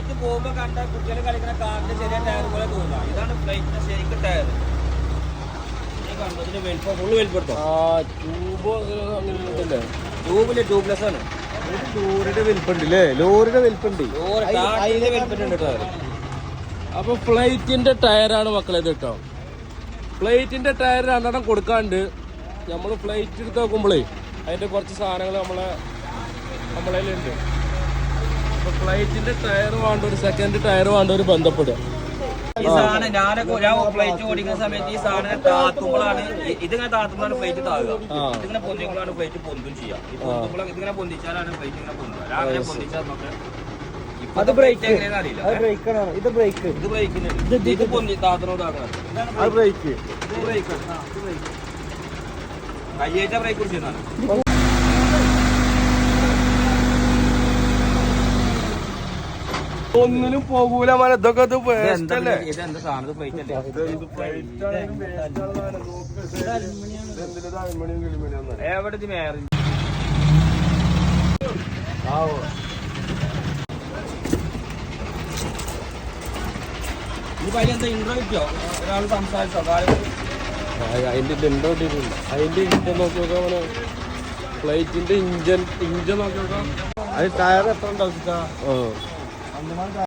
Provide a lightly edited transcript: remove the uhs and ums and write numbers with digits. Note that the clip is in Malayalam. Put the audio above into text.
ഫ്ലൈറ്റ് പോകുമ്പോ കണ്ട കുട്ടികൾ കളിക്കുന്ന കാറിന്റെ ചെറിയ ടയർ പോലെ തോന്നുക. ഇതാണ് ഫ്ലൈറ്റിന്റെ ശരിക്കും ടയർ. ഈ കണ്ടതിന് വലിപ്പം ഫുള്ള് വലിപ്പെടുത്തോ? ട്യൂബില് ട്യൂബ്ലെസ് ആണ്. ലോറിയുടെ വലിപ്പുണ്ട്. ലോറിയുടെ വലിപ്പുണ്ട്. അപ്പൊ ഫ്ലൈറ്റിന്റെ ടയറാണ് മക്കളെ ഇത് കേട്ടോ. ഫ്ലൈറ്റിന്റെ ടയർ രണ്ടെണ്ണം കൊടുക്കാണ്ട് നമ്മൾ ഫ്ലൈറ്റ് എടുത്ത് നോക്കുമ്പോഴേ അതിന്റെ കുറച്ച് സാധനങ്ങൾ നമ്മളതിലുണ്ട്. അപ്പൊ ഫ്ലൈറ്റിന്റെ ടയർ വേണ്ട, ഒരു സെക്കൻഡ് ടയർ വേണ്ട, ഒരു ബന്ധപ്പെടുക. ഈ സാധനം ഞാൻ ഫ്ലൈറ്റ് ഓടിക്കുന്ന സമയത്ത് ഈ സാധനം താത്തുമ്പോഴാണ്, ഇതിങ്ങനെ താത്തുമ്പോഴാണ് ഫ്ലൈറ്റ് താഴുക. ഇതിങ്ങനെ പൊന്തിക്കുമ്പോഴാണ് ഫ്ലൈറ്റ് പൊന്തും ചെയ്യുക. ഇതിങ്ങനെ പൊന്തിച്ചാലാണ് ഫ്ലൈറ്റ് ഇങ്ങനെ പൊന്തുക. രാവിലെ പൊന്തിച്ചാൽ നമുക്ക് അത് ബ്രേക്ക് എങ്ങനെയാണെന്ന് അറിയില്ല. ഇത് ബ്രേക്ക് ഇത് ബ്രേക്കിന് ഇത് പൊന്തി താത്തനോടാക്കണം. അത് ബ്രേക്ക്. ഇത് ബ്രേക്ക് കയ്യേറ്റ ബ്രേക്ക് കുറിച്ചാണ്. ഒന്നിനും പോകൂല മന. ഇതൊക്കെ ഇതെന്താ സാധനം? ഫ്ലൈറ്റ് അല്ലേ? എവിടെ ഇത് മേറി ഈ പയ്യ എന്താ ഇൻട്രോ കിട്ടിയോ? ഒരാൾ സംസാരിച്ചോ? അതിന്റെ ഇൻഡോ ഇട്ടിട്ടുണ്ട്. അതിന്റെ ഇഞ്ചൻ നോക്കി നോക്കാം മോനെ. ഫ്ലൈറ്റിന്റെ ഇഞ്ചൻ നോക്കി നോക്കാം. അത് ടയർ എത്ര ഉണ്ടാവും?